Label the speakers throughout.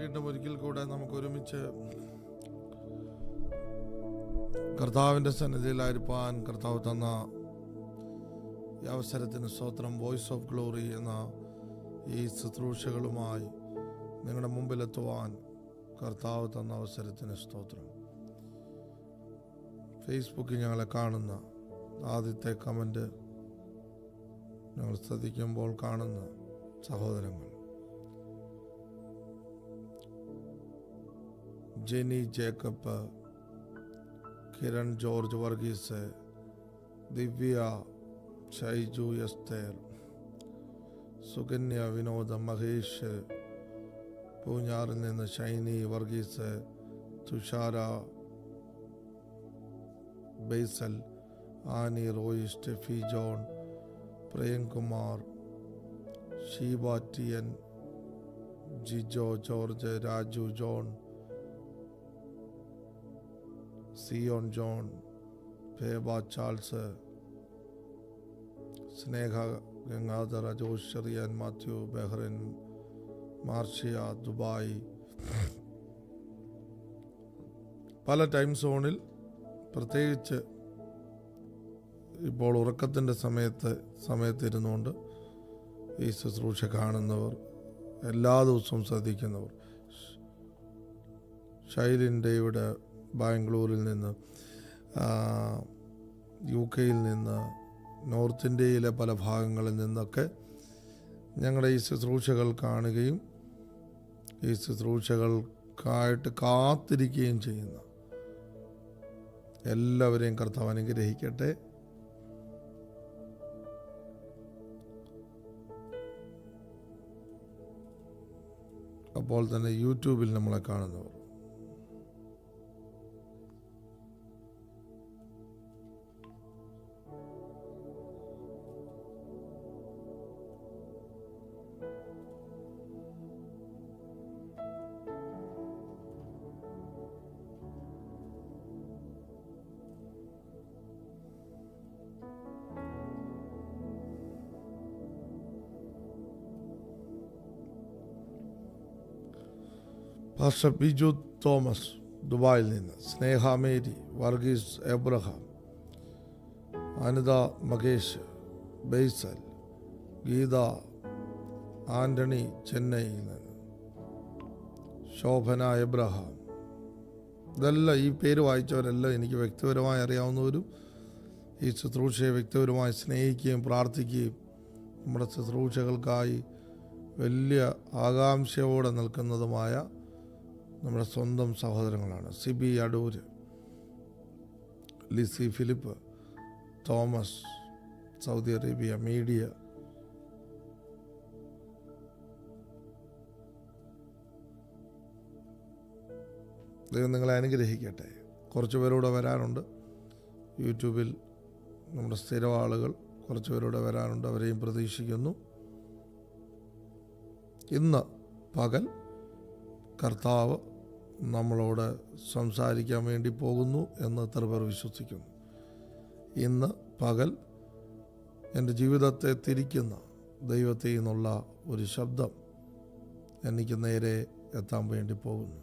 Speaker 1: വീണ്ടും ഒരിക്കൽ കൂടെ നമുക്ക് ഒരുമിച്ച് കർത്താവിൻ്റെ സന്നിധിയിലായിരിക്കാൻ കർത്താവ് തന്ന ഈ അവസരത്തിന് സ്തോത്രം. വോയിസ് ഓഫ് ഗ്ലോറി എന്ന ഈ ശുശ്രൂഷകളുമായി നിങ്ങളുടെ മുമ്പിലെത്തുവാൻ കർത്താവ് തന്ന അവസരത്തിന് സ്തോത്രം. ഫേസ്ബുക്കിൽ ഞങ്ങളെ കാണുന്ന ആദ്യത്തെ കമൻറ്റ് ഞങ്ങൾ ശ്രദ്ധിക്കുമ്പോൾ കാണുന്ന സഹോദരങ്ങൾ ജെനി ജേക്കബ്, കിരൺ ജോർജ് വർഗീസ്, ദിവ്യ, ഷൈജു എസ്തേർ, സുകന്യ വിനോദ, മഹേഷ് പൂഞ്ഞാറിൽ നിന്ന്, Shiny Varghese, Thushara, Basel, Annie, Roy, Steffi John, Premkumar, Sheeba T N, Jijo George, Raju John, Zion John, Febha Charles, Sneha Gangadhara, Josh Cherian, Mathew, Bahrain, Marshia, Dubai. പല ടൈം സോണിൽ, പ്രത്യേകിച്ച് ഇപ്പോൾ ഉറക്കത്തിൻ്റെ സമയത്തിരുന്നുകൊണ്ട് ഈ ശുശ്രൂഷ കാണുന്നവർ, എല്ലാ ദിവസവും ശ്രദ്ധിക്കുന്നവർ, ഷൈലിൻ്റെ ഇവിടെ ബാംഗ്ലൂരിൽ നിന്ന്, UK നിന്ന്, നോർത്ത് ഇന്ത്യയിലെ പല ഭാഗങ്ങളിൽ നിന്നൊക്കെ ഞങ്ങളുടെ ഈ ശുശ്രൂഷകൾ കാണുകയും ഈ ശുശ്രൂഷകൾക്കായിട്ട് കാത്തിരിക്കുകയും ചെയ്യുന്ന എല്ലാവരെയും കർത്താവ് അനുഗ്രഹിക്കട്ടെ. അപ്പോൾ തന്നെ യൂട്യൂബിൽ നമ്മളെ കാണുന്നവർ, പാസ്റ്റർ ബിജു തോമസ് ദുബായിൽ നിന്ന്, സ്നേഹ മേരി, വർഗീസ് എബ്രഹാം, അനിത മകേഷ്, ബേസൽ, ഗീത, ആൻ്റണി ചെന്നൈയിൽ നിന്ന്, ശോഭന എബ്രഹാം. ഇതെല്ലാം ഈ പേര് വായിച്ചവരെല്ലാം എനിക്ക് വ്യക്തിപരമായി അറിയാവുന്നവരും ഈ ശുശ്രൂഷയെ വ്യക്തിപരമായി സ്നേഹിക്കുകയും പ്രാർത്ഥിക്കുകയും നമ്മുടെ ശുശ്രൂഷകൾക്കായി വലിയ ആകാംക്ഷയോടെ നിൽക്കുന്നതുമായ നമ്മുടെ സ്വന്തം സഹോദരങ്ങളാണ്. Sibi Adoor, Lissy Philip, Thomas, Saudi Arabia, media. ദൈവം നിങ്ങളെ അനുഗ്രഹിക്കട്ടെ. കുറച്ച് പേരൂടെ വരാനുണ്ട്. യൂട്യൂബിൽ നമ്മുടെ സ്ഥിരം ആളുകൾ കുറച്ച് പേരൂടെ വരാനുണ്ട്. അവരെയും പ്രതീക്ഷിക്കുന്നു. ഇന്ന് പകൽ കർത്താവ് നമ്മളോട് സംസാരിക്കാൻ വേണ്ടി പോകുന്നു എന്ന് എത്ര പേർ വിശ്വസിക്കുന്നു? ഇന്ന് പകൽ എൻ്റെ ജീവിതത്തെ തിരിക്കുന്ന ദൈവത്തിൽ നിന്നുള്ള ഒരു ശബ്ദം എനിക്ക് നേരെ എത്താൻ വേണ്ടി പോകുന്നു.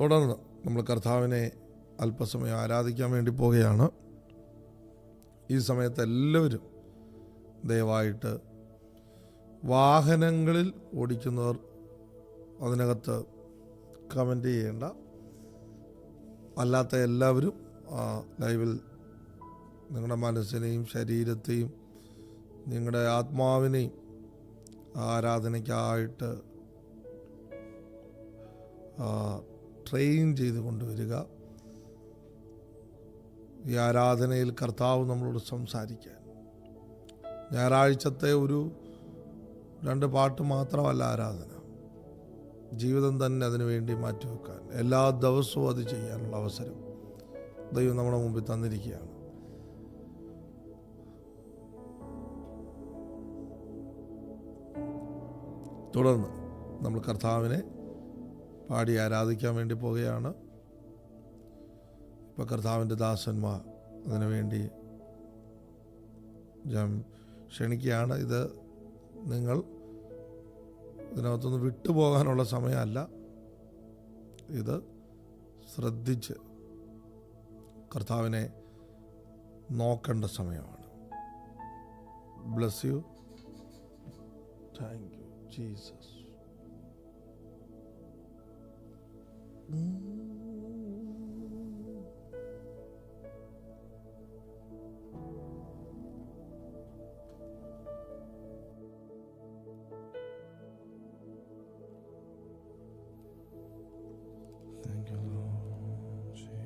Speaker 1: തുടർന്ന് നമ്മൾ കർത്താവിനെ അല്പസമയം ആരാധിക്കാൻ വേണ്ടി പോവുകയാണ്. ഈ സമയത്ത് എല്ലാവരും ദയവായിട്ട് വാഹനങ്ങളിൽ ഓടിക്കുന്നവർ അതിനകത്ത് കമൻ്റ് ചെയ്യേണ്ട. അല്ലാത്ത എല്ലാവരും ലൈവിൽ നിങ്ങളുടെ മനസ്സിനെയും ശരീരത്തെയും നിങ്ങളുടെ ആത്മാവിനെയും ആരാധനയ്ക്കായിട്ട് ട്രെയിൻ ചെയ്ത് കൊണ്ടുവരിക. ഈ ആരാധനയിൽ കർത്താവ് നമ്മളോട് സംസാരിക്കാൻ, ഞായറാഴ്ചത്തെ ഒരു 2 പാട്ട് മാത്രമല്ല ആരാധന, ജീവിതം തന്നെ അതിനു വേണ്ടി മാറ്റിവെക്കാൻ, എല്ലാ ദിവസവും അത് ചെയ്യാനുള്ള അവസരം ദൈവം നമ്മുടെ മുമ്പിൽ തന്നിരിക്കുകയാണ്. തുടർന്ന് നമ്മൾ കർത്താവിനെ പാടി ആരാധിക്കാൻ വേണ്ടി പോവുകയാണ്. ഇപ്പോൾ കർത്താവിൻ്റെ ദാസന്മാർ അതിനുവേണ്ടി ഞാൻ ക്ഷണിക്കുകയാണ്. ഇത് നിങ്ങൾ ഇതിനകത്തുനിന്ന് വിട്ടുപോകാനുള്ള സമയമല്ല. ഇത് ശ്രദ്ധിച്ച് കർത്താവിനെ നോക്കേണ്ട സമയമാണ്. Bless you. Thank you Jesus.
Speaker 2: Thank you, Lord Jesus.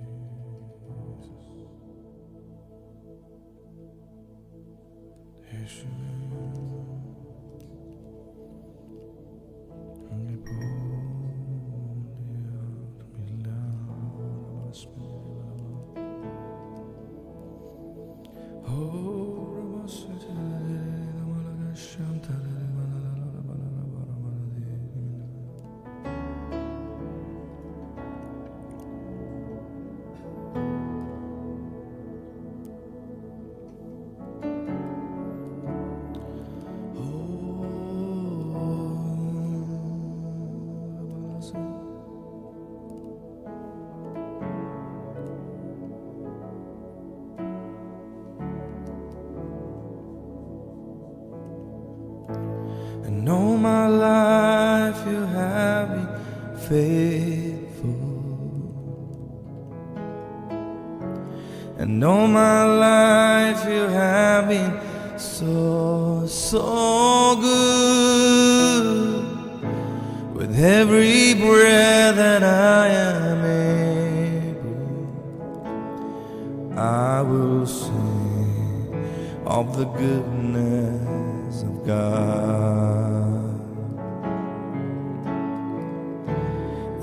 Speaker 2: And all my life you have been faithful, and all my life you have been so good. With every breath that I am able, I will sing of the goodness of God.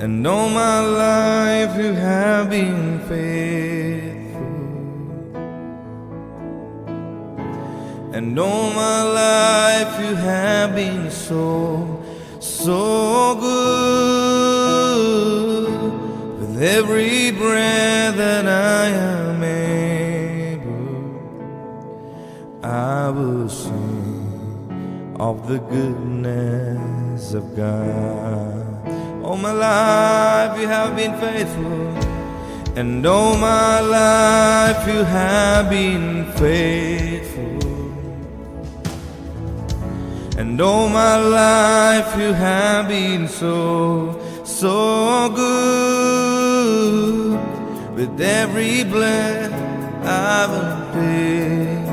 Speaker 2: And all my life you have been faithful, and all my life you have been so good. With every breath that I am able, I will sing of the goodness of God. All my life you have been faithful, and all my life you have been faithful, and all my life you have been so good. With every breath I will take,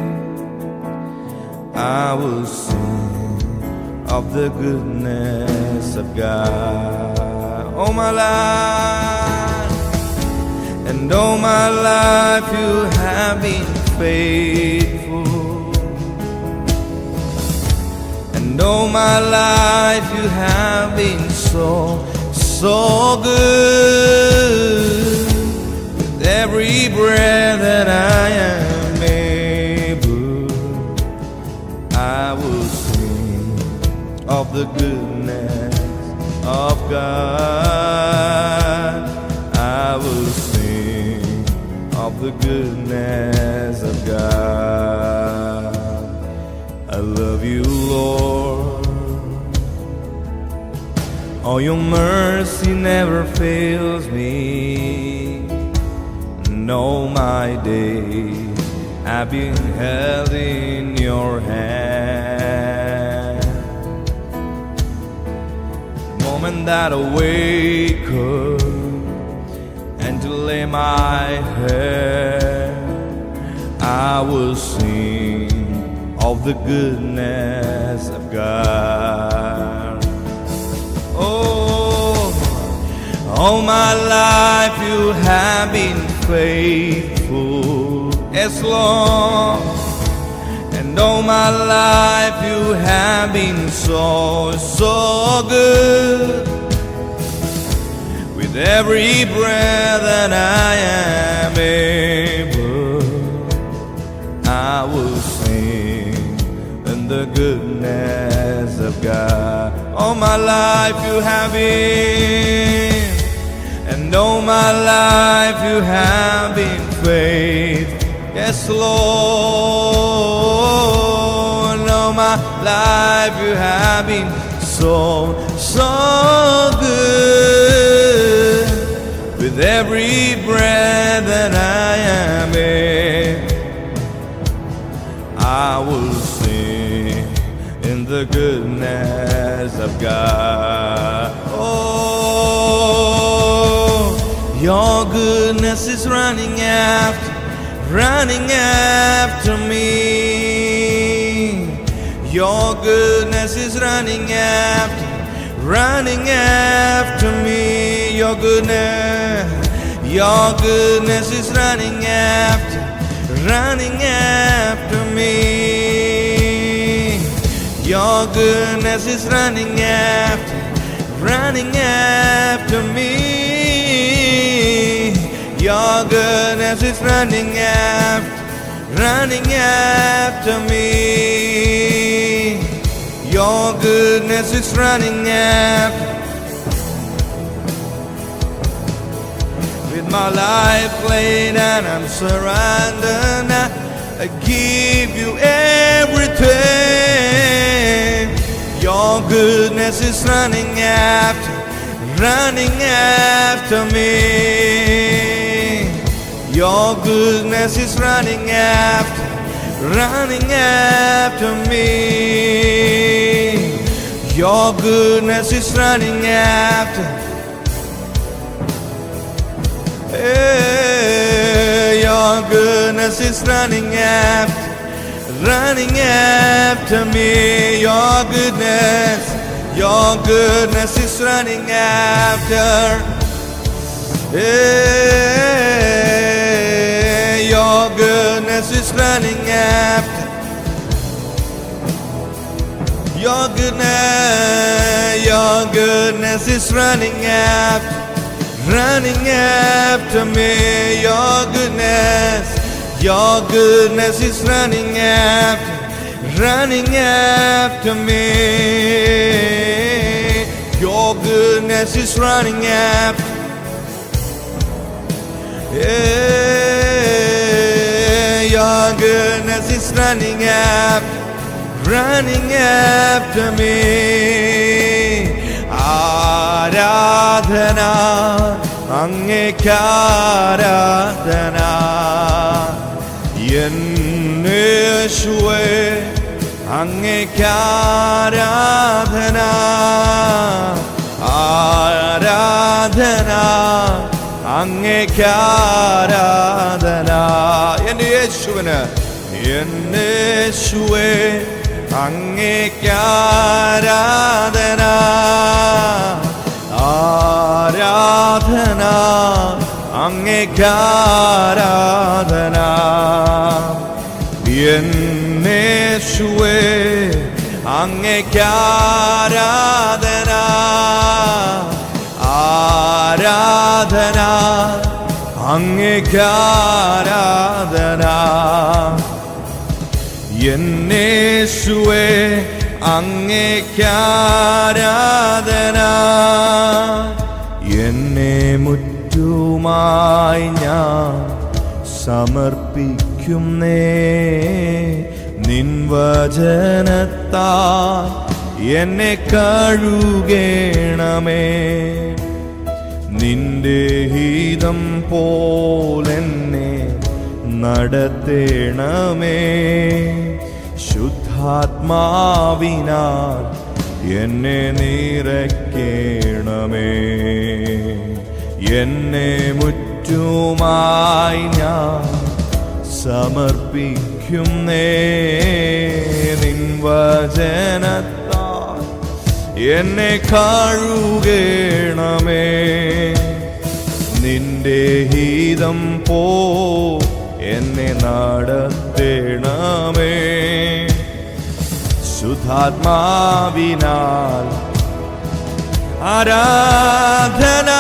Speaker 2: I will sing of the goodness of God. All my life, and all my life you have been faithful, and all my life you have been so good. With every breath that I am able, I will sing of the goodness of God. I will sing of the goodness of God. I love you, Lord. Oh, your mercy never fails me. And all my days I've been held in your hand. The moment that I wake up and to lay my head, I will sing of the goodness of God. Oh, all my life you have been faithful, yes Lord, and all my life you have been so good. With every breath that I am able, I will sing in the goodness of God. All my life you have been, and all my life you have been faithful. Yes, Lord, all my life you have been so good. With every breath that I am in, I will sing in the goodness of God. Oh, your goodness is running after me. Your goodness is running after me. Your goodness is running after me. Your goodness is running after me. Your goodness is running after me. Your goodness is running after. With my life laid and I'm surrendered now, I give you everything. Your goodness is running after me. Your goodness is running after me. Your goodness is running after. Hey, your goodness is running after me. Your goodness is running after. Hey, your goodness is running after. Your goodness is running after me. Your goodness is running after me. Your goodness is running after. Yeah, your goodness is running after me. Aradhana, angekaradhana, Yeshua, angekaradhana, aradhana, angekaradhana. Yeshua, Yeshua, angekaradhana, ആരാധന അങ്ങേക്കാരാധന യേശുവേ അങ്ങേക്കാരാധന ആരാധന അങ്ങേക്കാരാധന യേശുവേ അങ്ങേക്കാരാധന എന്നെ മുറ്റുമായി ഞാൻ സമർപ്പിക്കുന്നേ നിൻ വചനത്താൽ എന്നെ കഴുകണമേ നിന്റെ ഹിതം പോലെന്നെ നടത്തേണമേ ശുദ്ധാത്മാവിനാൽ എന്നെ നിറയ്ക്കണമേ എന്നെ മുറ്റുമായി ഞാൻ സമർപ്പിക്കുന്നേ നിൻ വചനത്താൽ എന്നെ കഴുകണമേ നിന്റെ ഹിതം പോ എന്നെ നടത്തേണമേ ശുദ്ധാത്മാവിനാൽ ആരാധന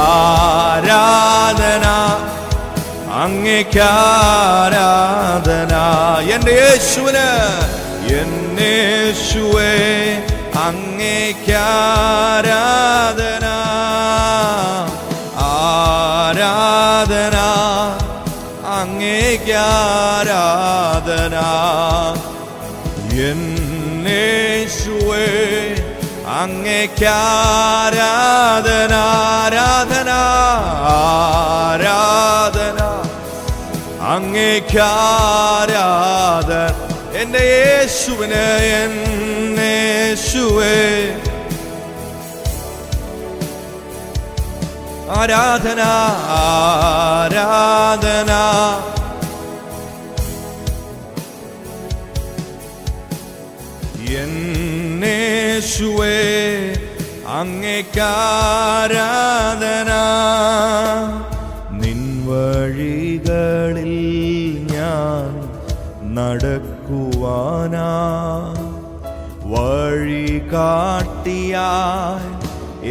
Speaker 2: ആരാധന അങ്ങേക്കാരാധന എൻ്റെ യേശുവിന് എൻ്റെ യേശുവേ അങ്ങേക്കാരാധന ആരാധന അങ്ങേക്കാരാധന യേശുവേ അങ്ങേക്കാരാധന ആരാധന ആരാധന അങ്ങേക്കാരാധന എൻ്റെ യേശുവിന് എൻ്റെ യേശുവേ ആരാധന ആരാധന എന്നേശുവേ അങ്ങേക്കാരാധന നിൻ വഴികളിൽ ഞാൻ നടക്കുവാനാ വഴി കാട്ടിയായി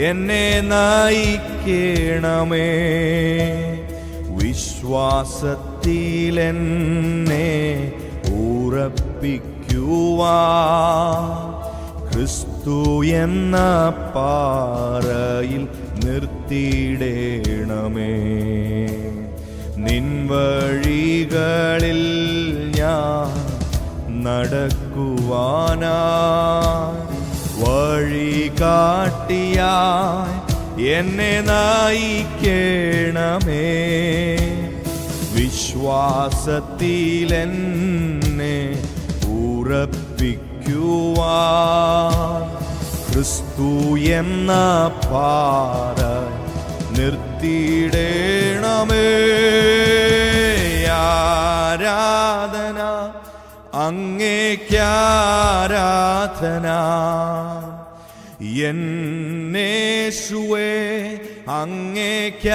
Speaker 2: എന്നെ നയിക്കണമേ വിശ്വാസത്തിലെന്നെ ഉറപ്പിക്കുവാൻ ക്രിസ്തു എന്ന പാറയിൽ നിർത്തിയിടണമേ നിൻ വഴികളിൽ ഞാൻ നടക്കുവാനാ വഴി കാട്ടിയായി എന്നെ നയിക്കണമേ വിശ്വാസത്തിലെന്നെ ഉറപ്പിക്കുവാൻ ക്രിസ്തു എന്ന പാറ നിർത്തിയിടണമേ ആരാധന അങ്ങേക്കാരാധന എന്നേശുവേ അങ്ങേക്കാരാധന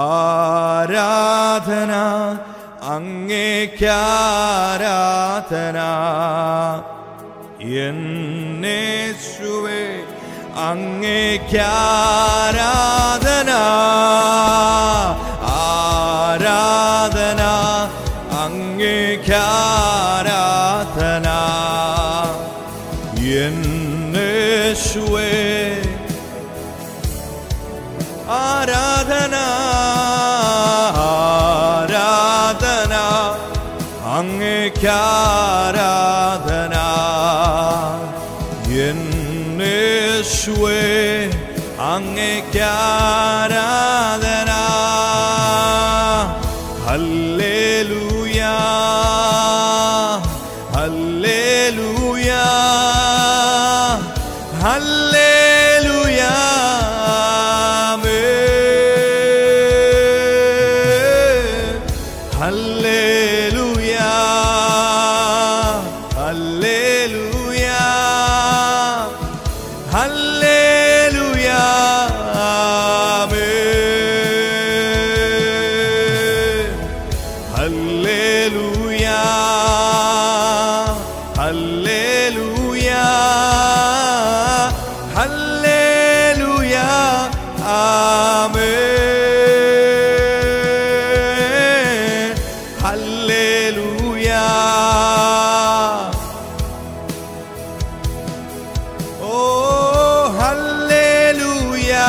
Speaker 2: ആരാധന അങ്ങേക്കാരാധന എന്നേശുവേ അങ്ങേക്കാരാധന ആരാധന അങ്ങേക്കാരാധന എന്നേശുവേ ആരാധന ആരാധന അങ്ങേക്കാരാധന എന്നേശുവേ അങ്ങേക്കാരാധന ഹല്ലേലൂയാ ഹല്ലേലൂയാ ഹല്ലേലൂയാ ഹല്ലേലൂയാ ഹല്ലേലൂയാ ഹല്ലേലൂയാ ഹല്ലേലൂയാ ഹല്ലേലൂയാ ഹല്ലേലൂയാ ആമേൻ ഹല്ലേലൂയാ ഓ ഹല്ലേലൂയാ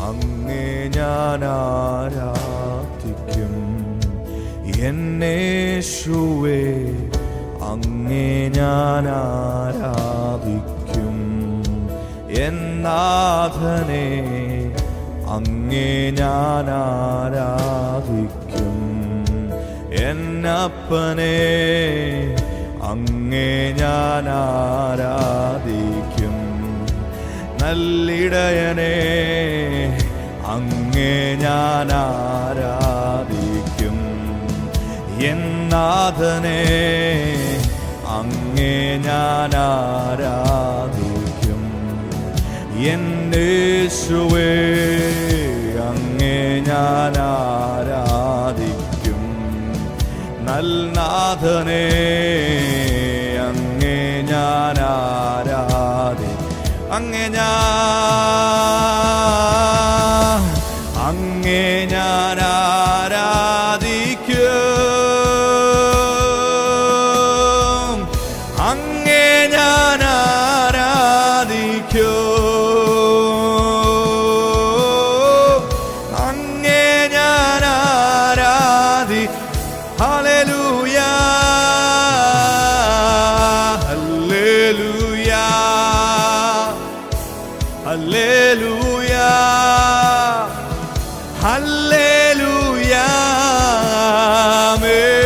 Speaker 2: അങ്ങേ ഞാൻ ആരാധിക്കും എന്നേശുവേ അങ്ങേ ഞാൻ ആരാധിക്കും എന്നാഥനെ അങ്ങേ ഞാൻ ആരാധിക്കും എന്നപ്പനെ അങ്ങേ ഞാൻ ആരാധിക്കും നല്ലിടയനെ അങ്ങേ ഞാൻ ആരാധിക്കും എന്നാഥനെ അങ്ങേ ഞാൻ ആരാധിക്കും എന്നേശുവേ അങ്ങേ ഞാൻ ആരാധിക്കും നൽനാഥനെ അങ്ങേ ഞാൻ ആരാധിക്കും അങ്ങേ ഞാൻ ആരാധിക്കും അങ്ങേ ഞാൻ ആരാധിക്കും അങ്ങേ ഞാൻ Hallelujah, Amen.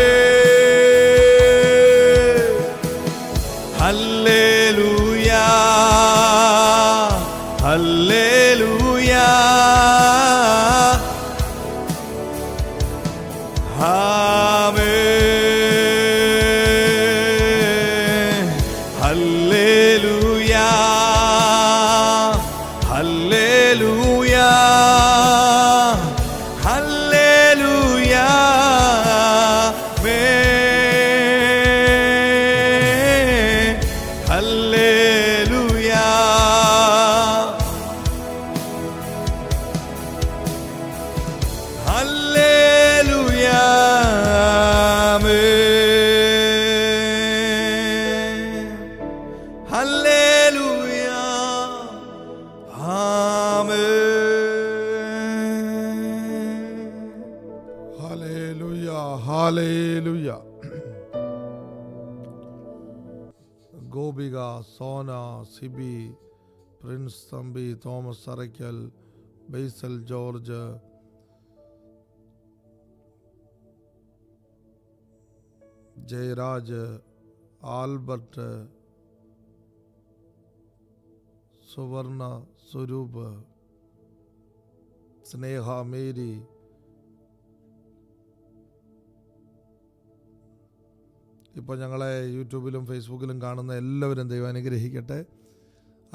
Speaker 2: Hallelujah, Hallelujah, Amen. Hallelujah, Hallelujah, Hallelujah, Amen. Hallelujah. Hallelujah, Amen. Hallelujah, Amen.
Speaker 1: Hallelujah, hallelujah. Gopika, Sona, Sibi, Prince Thampi, Thomas Arakkal, Basil George, Jayaraj, Albert, Suvarna, Swaroop, സ്നേഹ, മേരി, ഇപ്പോൾ ഞങ്ങളെ യൂട്യൂബിലും ഫേസ്ബുക്കിലും കാണുന്ന എല്ലാവരും ദൈവം അനുഗ്രഹിക്കട്ടെ.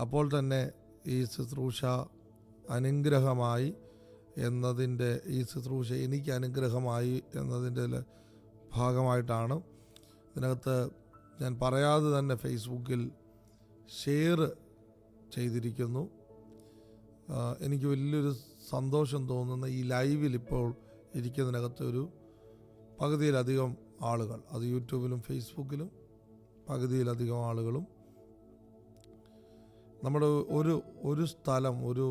Speaker 1: അപ്പോൾ തന്നെ ഈ ശുശ്രൂഷ അനുഗ്രഹമായി എന്നതിൻ്റെ, ഈ ശുശ്രൂഷ എനിക്ക് അനുഗ്രഹമായി എന്നതിൻ്റെ ഭാഗമായിട്ടാണ് ഇതിനകത്ത് ഞാൻ പറയാതെ തന്നെ ഫേസ്ബുക്കിൽ ഷെയർ ചെയ്തിരിക്കുന്നു. എനിക്ക് വലിയൊരു സന്തോഷം തോന്നുന്ന ഈ ലൈവിൽ ഇപ്പോൾ ഇരിക്കുന്നതിനകത്ത് ഒരു പകുതിയിലധികം ആളുകൾ, അത് യൂട്യൂബിലും ഫേസ്ബുക്കിലും പകുതിയിലധികം ആളുകളും നമ്മുടെ ഒരു സ്ഥലം, ഒരു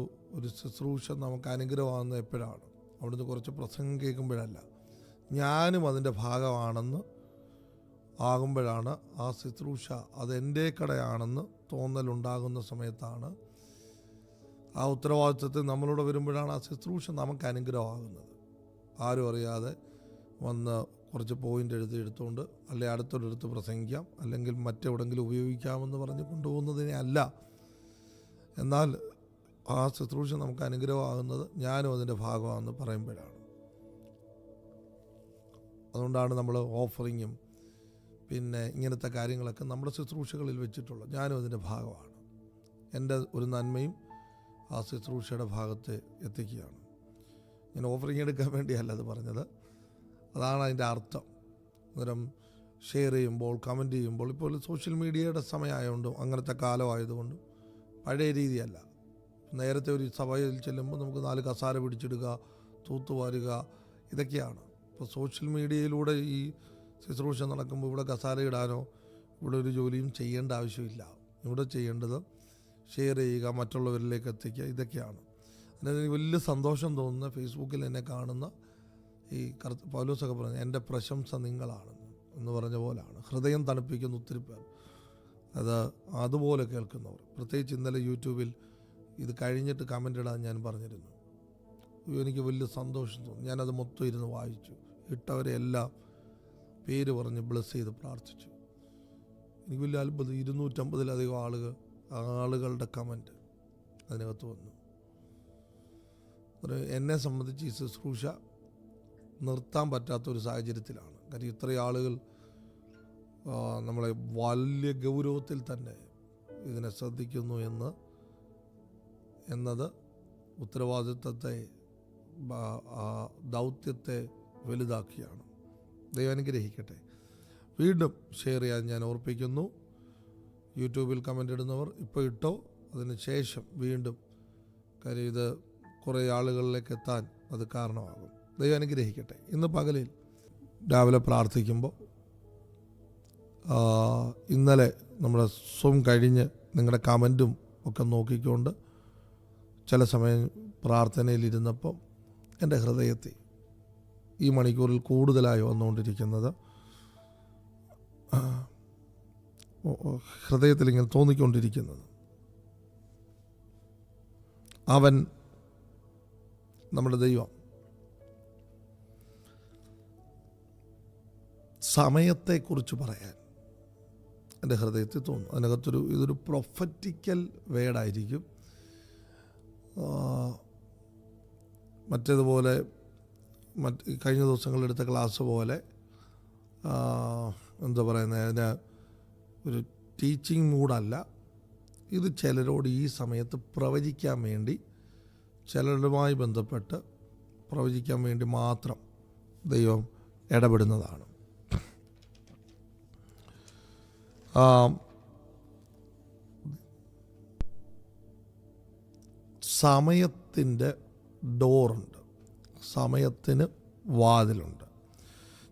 Speaker 1: ശുശ്രൂഷ നമുക്ക് അനുഗ്രഹമാകുന്നത് എപ്പോഴാണ്? അവിടുന്ന് കുറച്ച് പ്രസംഗം കേൾക്കുമ്പോഴല്ല, ഞാനും അതിൻ്റെ ഭാഗമാണെന്ന് ആകുമ്പോഴാണ് ആ ശുശ്രൂഷ അതെൻ്റെ കടയാണെന്ന് തോന്നലുണ്ടാകുന്ന സമയത്താണ്, ആ ഉത്തരവാദിത്വത്തിൽ നമ്മളോട് വരുമ്പോഴാണ് ആ ശുശ്രൂഷ നമുക്ക് അനുഗ്രഹമാകുന്നത്. ആരും അറിയാതെ വന്ന് കുറച്ച് പോയിൻ്റ് എടുത്തുകൊണ്ട് അല്ലെങ്കിൽ അടുത്തൊരിടത്ത് പ്രസംഗിക്കാം, അല്ലെങ്കിൽ മറ്റെവിടെങ്കിലും ഉപയോഗിക്കാമെന്ന് പറഞ്ഞ് കൊണ്ടുപോകുന്നതിനെ അല്ല. എന്നാൽ ആ ശുശ്രൂഷ നമുക്ക് അനുഗ്രഹമാകുന്നത് ഞാനും അതിൻ്റെ ഭാഗമാണെന്ന് പറയുമ്പോഴാണ്. അതുകൊണ്ടാണ് നമ്മൾ ഓഫറിങ്ങും പിന്നെ ഇങ്ങനത്തെ കാര്യങ്ങളൊക്കെ നമ്മുടെ ശുശ്രൂഷകളിൽ വെച്ചിട്ടുള്ളത്. ഞാനും അതിൻ്റെ ഭാഗമാണ്. എൻ്റെ ഒരു നന്മയും ആ ശുശ്രൂഷയുടെ ഭാഗത്ത് എത്തിക്കുകയാണ്. ഞാൻ ഓഫറിങ് എടുക്കാൻ വേണ്ടിയല്ല അത് പറഞ്ഞത്, അതാണ് അതിൻ്റെ അർത്ഥം. അന്നേരം ഷെയർ ചെയ്യുമ്പോൾ, കമൻറ്റ് ചെയ്യുമ്പോൾ, ഇപ്പോൾ സോഷ്യൽ മീഡിയയുടെ സമയമായതുകൊണ്ടും അങ്ങനത്തെ കാലമായതുകൊണ്ടും പഴയ രീതിയല്ല. നേരത്തെ ഒരു സഭയിൽ ചെല്ലുമ്പോൾ നമുക്ക് 4 കസാര പിടിച്ചിടുക, തൂത്തുവാരുക, ഇതൊക്കെയാണ്. ഇപ്പോൾ സോഷ്യൽ മീഡിയയിലൂടെ ഈ ശുശ്രൂഷ നടക്കുമ്പോൾ ഇവിടെ കസാര ഇടാനോ ഇവിടെ ഒരു ജോലിയും ചെയ്യേണ്ട ആവശ്യമില്ല. ഇവിടെ ചെയ്യേണ്ടത് ഷെയർ ചെയ്യുക, മറ്റുള്ളവരിലേക്ക് എത്തിക്കുക, ഇതൊക്കെയാണ്. അതിന് വലിയ സന്തോഷം തോന്നുന്ന ഫേസ്ബുക്കിൽ എന്നെ കാണുന്ന ഈ പൗലോസൊക്കെ പറഞ്ഞു, എൻ്റെ പ്രശംസ നിങ്ങളാണെന്ന് എന്ന് പറഞ്ഞ പോലാണ്. ഹൃദയം തണുപ്പിക്കുന്ന ഒത്തിരി പേർ അത് അതുപോലെ കേൾക്കുന്നവർ. പ്രത്യേകിച്ച് ഇന്നലെ യൂട്യൂബിൽ ഇത് കഴിഞ്ഞിട്ട് കമൻ്റ് ഇടാൻ ഞാൻ പറഞ്ഞിരുന്നു. എനിക്ക് വലിയ സന്തോഷം തോന്നി. ഞാനത് മൊത്തം ഇരുന്ന് വായിച്ചു. ഇട്ടവരെ എല്ലാം പേര് പറഞ്ഞ് ബ്ലെസ് ചെയ്ത് പ്രാർത്ഥിച്ചു. എനിക്ക് വലിയ അത്ഭുതം. 250-ലധികം ആളുകളുടെ കമൻറ്റ് അതിനകത്ത് വന്നു. എന്നെ സംബന്ധിച്ച് ഈ ശുശ്രൂഷ നിർത്താൻ പറ്റാത്തൊരു സാഹചര്യത്തിലാണ്. കാര്യം ഇത്രയും ആളുകൾ നമ്മളെ വലിയ ഗൗരവത്തിൽ തന്നെ ഇതിനെ ശ്രദ്ധിക്കുന്നു എന്നത് ഉത്തരവാദിത്വത്തെ, ദൗത്യത്തെ വലുതാക്കിയാണ്. ദൈവം അനുഗ്രഹിക്കട്ടെ. വീണ്ടും ഷെയർ ചെയ്യാൻ ഞാൻ ഓർപ്പിക്കുന്നു. യൂട്യൂബിൽ കമൻ്റ് ഇടുന്നവർ ഇപ്പോൾ ഇട്ടോ, അതിന് ശേഷം വീണ്ടും, കാര്യം ഇത് കുറേ ആളുകളിലേക്ക് എത്താൻ അത് കാരണമാകും. ദൈവം അനുഗ്രഹിക്കട്ടെ. ഇന്ന് പകലിൽ രാവിലെ പ്രാർത്ഥിക്കുമ്പോൾ ഇന്നലെ നമ്മുടെ സ്വം കഴിഞ്ഞ് നിങ്ങളുടെ കമൻറ്റും ഒക്കെ നോക്കിക്കൊണ്ട് ചില സമയം പ്രാർത്ഥനയിലിരുന്നപ്പം എൻ്റെ ഹൃദയത്തിൽ ഈ മണിക്കൂറിൽ കൂടുതലായി വന്നുകൊണ്ടിരിക്കുന്നത്, ഹൃദയത്തിൽ ഇങ്ങനെ തോന്നിക്കൊണ്ടിരിക്കുന്നത്, അവൻ നമ്മുടെ ദൈവം. സമയത്തെക്കുറിച്ച് പറയാൻ എൻ്റെ ഹൃദയത്തിൽ തോന്നുന്നു. അതിനകത്തൊരു ഇതൊരു പ്രൊഫറ്റിക്കൽ വേർഡായിരിക്കും. മറ്റേതുപോലെ കഴിഞ്ഞ ദിവസങ്ങളെടുത്ത ക്ലാസ് പോലെ എന്താ പറയുന്നത്, അതിന് ഒരു ടീച്ചിങ് മൂഡല്ല. ഇത് ചിലരോട് ഈ സമയത്ത് പ്രവചിക്കാൻ വേണ്ടി, ചിലരുമായി ബന്ധപ്പെട്ട് പ്രവചിക്കാൻ വേണ്ടി മാത്രം ദൈവം ഇടപെടുന്നതാണ്. സമയത്തിൻ്റെ ഡോറുണ്ട്, സമയത്തിന് വാതിലുണ്ട്.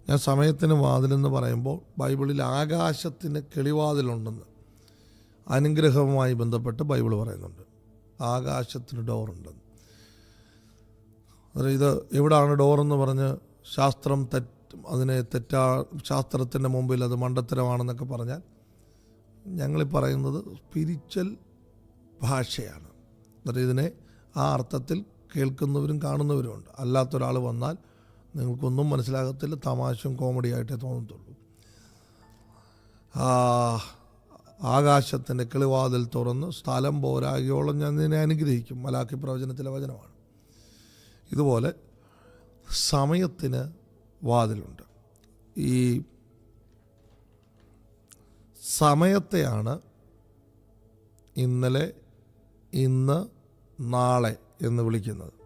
Speaker 1: ഞാൻ സമയത്തിന് വാതിലെന്ന് പറയുമ്പോൾ ബൈബിളിൽ ആകാശത്തിന് കിളിവാതിലുണ്ടെന്ന് അനുഗ്രഹവുമായി ബന്ധപ്പെട്ട് ബൈബിൾ പറയുന്നുണ്ട്. ആകാശത്തിന് ഡോറുണ്ടെന്ന്. ഇത് എവിടാണ് ഡോറെന്ന് പറഞ്ഞ് ശാസ്ത്രം അതിനെ ശാസ്ത്രത്തിൻ്റെ മുമ്പിൽ അത് മണ്ടത്തരമാണെന്നൊക്കെ പറഞ്ഞാൽ, ഞങ്ങളീ പറയുന്നത് സ്പിരിച്വൽ ഭാഷയാണ്. എന്നിട്ട് ഇതിനെ ആ അർത്ഥത്തിൽ കേൾക്കുന്നവരും കാണുന്നവരുമുണ്ട്. അല്ലാത്തൊരാൾ വന്നാൽ നിങ്ങൾക്കൊന്നും മനസ്സിലാകത്തില്ല, തമാശയും കോമഡിയായിട്ടേ തോന്നത്തുള്ളൂ. ആകാശത്തിൻ്റെ കിളിവാതിൽ തുറന്ന് സ്ഥലം പോരാകിയോളം ഞാൻ നിന്നെ അനുഗ്രഹിക്കും. മലാക്കി പ്രവചനത്തിലെ വചനമാണ്. ഇതുപോലെ സമയത്തിന് വാതിലുണ്ട്. ഈ സമയത്തെയാണ് ഇന്നലെ, ഇന്ന്, നാളെ എന്ന് വിളിക്കുന്നത്.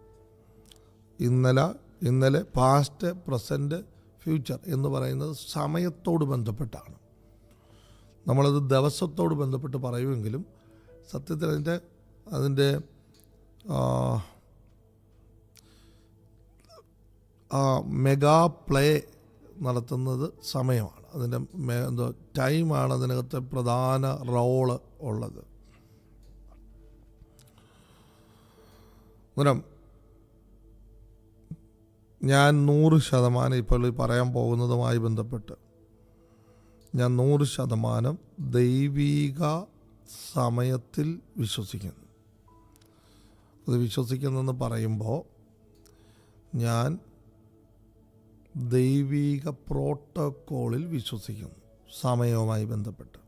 Speaker 1: ഇന്നലെ, പാസ്റ്റ്, പ്രസൻറ്റ്, ഫ്യൂച്ചർ എന്ന് പറയുന്നത് സമയത്തോട് ബന്ധപ്പെട്ടാണ്. നമ്മളത് ദിവസത്തോട് ബന്ധപ്പെട്ട് പറയുമെങ്കിലും സത്യത്തിൽ അതിൻ്റെ മെഗാ പ്ലേ നടത്തുന്നത് സമയമാണ്. അതിൻ്റെ ടൈമാണ് അതിനകത്ത് പ്രധാന റോള് ഉള്ളത്. അന്നേരം ഞാൻ 100% ഇപ്പോൾ പറയാൻ പോകുന്നതുമായി ബന്ധപ്പെട്ട് ഞാൻ 100% ദൈവിക സമയത്തിൽ വിശ്വസിക്കുന്നു. അത് വിശ്വസിക്കുന്നെന്ന് പറയുമ്പോൾ ഞാൻ ദൈവിക പ്രോട്ടോക്കോളിൽ വിശ്വസിക്കുന്നു, സമയവുമായി ബന്ധപ്പെട്ട്.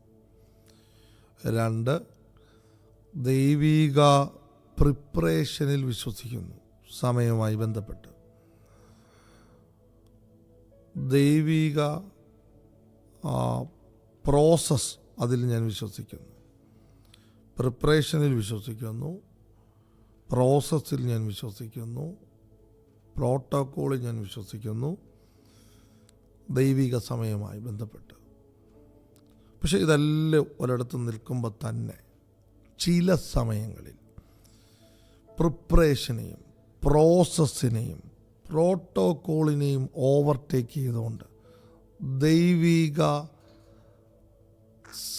Speaker 1: 2, ദൈവിക പ്രിപ്പറേഷനിൽ വിശ്വസിക്കുന്നു, സമയവുമായി ബന്ധപ്പെട്ട്. ദൈവിക പ്രോസസ്, അതിൽ ഞാൻ വിശ്വസിക്കുന്നു. പ്രിപ്പറേഷനിൽ വിശ്വസിക്കുന്നു, പ്രോസസ്സിൽ ഞാൻ വിശ്വസിക്കുന്നു, പ്രോട്ടോക്കോളിൽ ഞാൻ വിശ്വസിക്കുന്നു, ദൈവിക സമയവുമായി ബന്ധപ്പെട്ട്. പക്ഷെ ഇതെല്ലാം ഒരിടത്ത് നിൽക്കുമ്പോൾ തന്നെ ചില സമയങ്ങളിൽ പ്രിപ്പറേഷനെയും പ്രോസസ്സിനെയും പ്രോട്ടോക്കോളിനെയും ഓവർടേക്ക് ചെയ്തുകൊണ്ട് ദൈവിക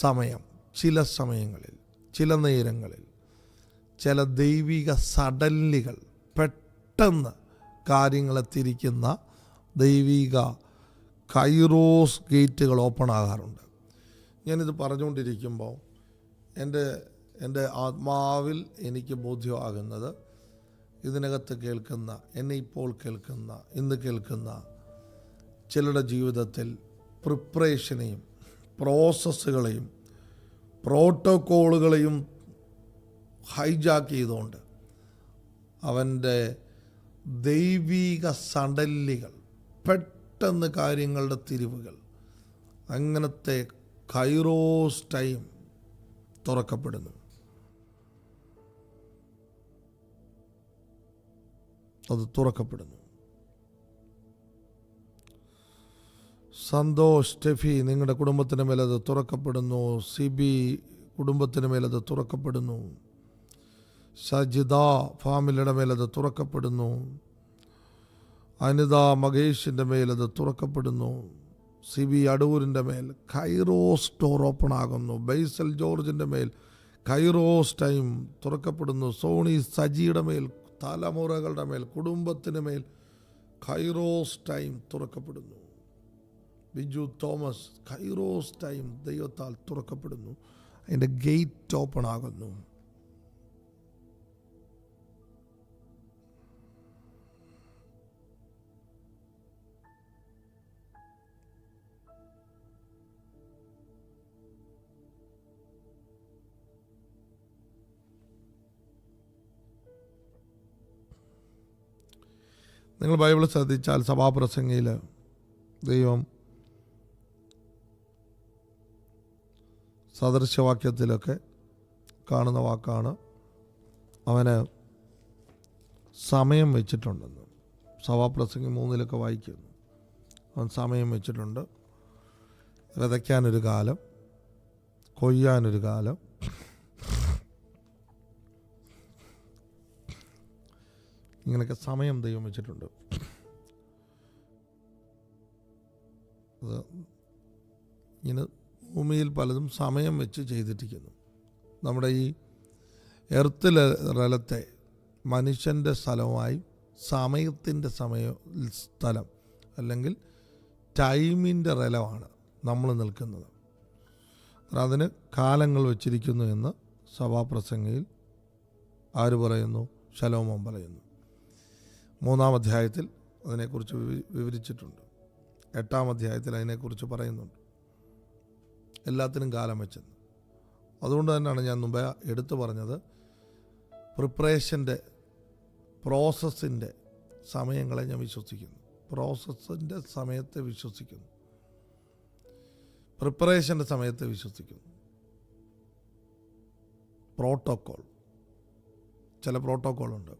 Speaker 1: സമയം ചില സമയങ്ങളിൽ, ചില നേരങ്ങളിൽ, ചില ദൈവിക സഡൻലികൾ, പെട്ടെന്ന് കാര്യങ്ങളെ തിരിക്കുന്ന ദൈവിക കൈറോസ് ഗേറ്റുകൾ ഓപ്പൺ ആകാറുണ്ട്. ഞാനിത് പറഞ്ഞുകൊണ്ടിരിക്കുമ്പോൾ എൻ്റെ ആത്മാവിൽ എനിക്ക് ബോധ്യമാകുന്നത്, ഇതിനകത്ത് കേൾക്കുന്ന, എന്നെ ഇപ്പോൾ കേൾക്കുന്ന, ഇന്ന് കേൾക്കുന്ന ചിലരുടെ ജീവിതത്തിൽ പ്രിപ്പറേഷനെയും പ്രോസസ്സുകളെയും പ്രോട്ടോക്കോളുകളെയും ഹൈജാക്ക് ചെയ്തുകൊണ്ട് അവൻ്റെ ദൈവിക സഡൻലികൾ, പെട്ടെന്ന് കാര്യങ്ങളുടെ തിരിവുകൾ, അങ്ങനത്തെ കൈറോസ് ടൈം തുറക്കപ്പെടുന്നു. അത് തുറക്കപ്പെടുന്നു. സന്തോഷ്, സ്റ്റെഫി, നിങ്ങളുടെ കുടുംബത്തിന് മേലത് തുറക്കപ്പെടുന്നു. സിബി കുടുംബത്തിന് മേലത് തുറക്കപ്പെടുന്നു. സജിത ഫാമിലിയുടെ മേലത് തുറക്കപ്പെടുന്നു. അനിത മകേഷിൻ്റെ മേലത് തുറക്കപ്പെടുന്നു. സിബി അടൂരിൻ്റെ മേൽ കൈറോസ് ഡോർ ഓപ്പൺ ആകുന്നു. ബൈസൽ ജോർജിൻ്റെ മേൽ കൈറോസ് ടൈം തുറക്കപ്പെടുന്നു. സോണി സജിയുടെ മേൽ, തലമുറകളുടെ മേൽ, കുടുംബത്തിന് മേൽ കൈറോസ് ടൈം തുറക്കപ്പെടുന്നു. ബിജു തോമസ്, കൈറോസ് ടൈം ദൈവത്താൽ തുറക്കപ്പെടുന്നു. അതിൻ്റെ ഗേറ്റ് ഓപ്പൺ ആകുന്നു. നിങ്ങൾ ബൈബിൾ ശ്രദ്ധിച്ചാൽ സഭാപ്രസംഗിയിൽ ദൈവം സദൃശവാക്യത്തിലൊക്കെ കാണുന്ന വാക്കാണ് അവന് സമയം വെച്ചിട്ടുണ്ടെന്ന്. സഭാപ്രസംഗി 3 വായിക്കുന്നു. അവൻ സമയം വെച്ചിട്ടുണ്ട്. വിതയ്ക്കാനൊരു കാലം, കൊയ്യാനൊരു കാലം, ഇങ്ങനെയൊക്കെ സമയം ദൈവം വെച്ചിട്ടുണ്ട്. അത് ഇങ്ങനെ ഭൂമിയിൽ പലതും സമയം വെച്ച് ചെയ്തിരിക്കുന്നു. നമ്മുടെ ഈ എർത്ത് റലത്തെ മനുഷ്യൻ്റെ സ്ഥലമായി സമയത്തിൻ്റെ സ്ഥലം അല്ലെങ്കിൽ ടൈമിൻ്റെ റലമാണ് നമ്മൾ നിൽക്കുന്നത്. അതിന് കാലങ്ങൾ വച്ചിരിക്കുന്നു എന്ന് സഭാപ്രസംഗയിൽ ആര് പറയുന്നു? ശലോമോൻ പറയുന്നു. 3-ാം അധ്യായത്തിൽ അതിനെക്കുറിച്ച് വിവരിച്ചിട്ടുണ്ട്. 8-ാം അധ്യായത്തിൽ അതിനെക്കുറിച്ച് പറയുന്നുണ്ട്. എല്ലാത്തിനും കാലം വെച്ചെന്ന്. അതുകൊണ്ട് തന്നെയാണ് ഞാൻ മുമ്പേ എടുത്തു പറഞ്ഞത്, പ്രിപ്പറേഷൻ്റെ പ്രോസസ്സിൻ്റെ സമയങ്ങളെ ഞാൻ വിശ്വസിക്കുന്നു. പ്രോസസ്സിൻ്റെ സമയത്തെ വിശ്വസിക്കുന്നു. പ്രിപ്പറേഷൻ്റെ സമയത്തെ വിശ്വസിക്കുന്നു. പ്രോട്ടോക്കോൾ, ചില പ്രോട്ടോക്കോളുണ്ട്,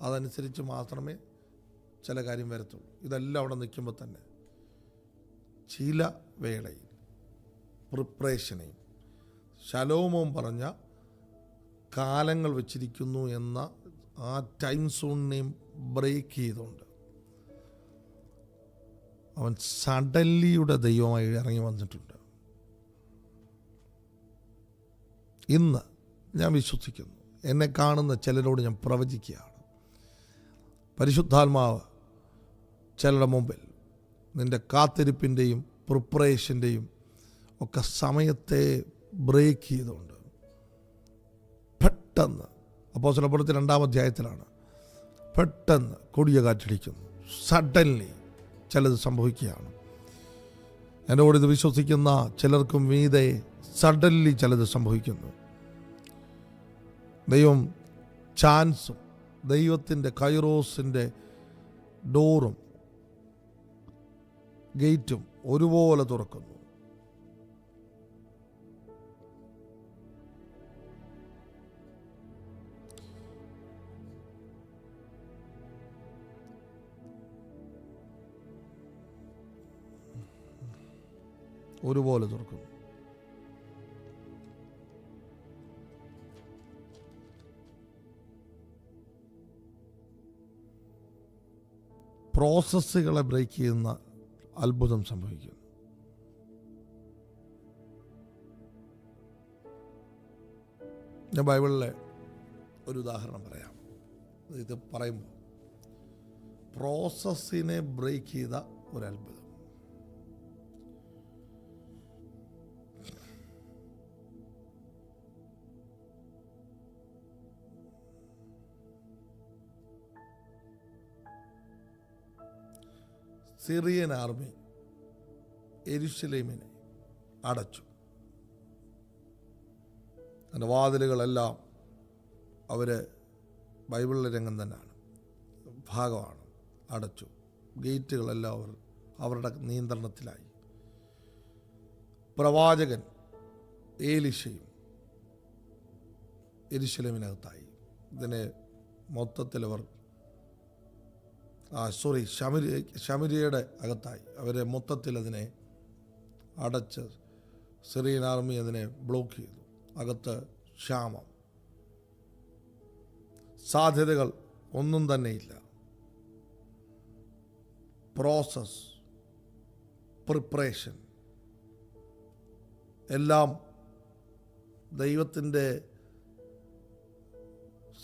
Speaker 1: അതനുസരിച്ച് മാത്രമേ ചില കാര്യം വരത്തുള്ളൂ. ഇതെല്ലാം അവിടെ നിൽക്കുമ്പോൾ തന്നെ ചില വേളയിൽ പ്രിപ്പറേഷനെയും ശലോമോൻ പറഞ്ഞ കാലങ്ങൾ വച്ചിരിക്കുന്നു എന്ന ആ ടൈം സോണിനെയും ബ്രേക്ക് ചെയ്തുകൊണ്ട് അവൻ സഡൻലിയുടെ ദൈവമായി ഇറങ്ങി വന്നിട്ടുണ്ട്. ഇന്ന് ഞാൻ വിശ്വസിക്കുന്നു, എന്നെ കാണുന്ന ചിലരോട് ഞാൻ പ്രവചിക്കുകയാണ്, പരിശുദ്ധാത്മാവ് ചിലരുടെ മുമ്പിൽ നിൻ്റെ കാത്തിരിപ്പിൻ്റെയും പ്രിപ്പറേഷൻ്റെയും ഒക്കെ സമയത്തെ ബ്രേക്ക് ചെയ്തുകൊണ്ട് പെട്ടെന്ന്, അപ്പോസ്തലപ്രവൃത്തി 2-ാം അധ്യായത്തിലാണ്, പെട്ടെന്ന് കൊടിയ കാറ്റടിക്കുന്നു. സഡൻലി ചിലത് സംഭവിക്കുകയാണ്. എന്നോട് ഇത് വിശ്വസിക്കുന്ന ചിലർക്കും മീതെ സഡൻലി ചിലത് സംഭവിക്കുന്നു. ദൈവം ചാൻസും ദൈവത്തിൻ്റെ കൈറോസിൻ്റെ ഡോറും ഗേറ്റും ഒരുപോലെ തുറക്കുന്നു. ഒരുപോലെ തുറക്കുന്നു. പ്രോസസ്സുകളെ ബ്രേക്ക് ചെയ്യുന്ന അത്ഭുതം സംഭവിക്കുന്നു. ഞാൻ ബൈബിളിലെ ഒരു ഉദാഹരണം പറയാം. ഇത് പറയുമ്പോൾ പ്രോസസ്സിനെ ബ്രേക്ക് ചെയ്ത ഒരു അത്ഭുതം. സിറിയൻ ആർമി യെരുശലേമിനെ അടച്ചു. അതിൻ്റെ വാതിലുകളെല്ലാം അവർ ബൈബിളിലെ രംഗം തന്നെയാണ്, ഭാഗമാണ്, അടച്ചു. ഗേറ്റുകളെല്ലാം അവരുടെ നിയന്ത്രണത്തിലായി. പ്രവാചകൻ ഏലീശയും യെരുശലേമിനകത്തായി. ഇതിനെ മൊത്തത്തിൽ അവർ ശമരിയയുടെ അകത്തായി. അവരെ മൊത്തത്തിൽ അതിനെ അടച്ച് സിറിയൻ ആർമി അതിനെ ബ്ലോക്ക് ചെയ്തു. അകത്ത് ക്ഷാമം, സാധ്യതകൾ ഒന്നും തന്നെയില്ല. പ്രോസസ്, പ്രിപ്പറേഷൻ എല്ലാം ദൈവത്തിൻ്റെ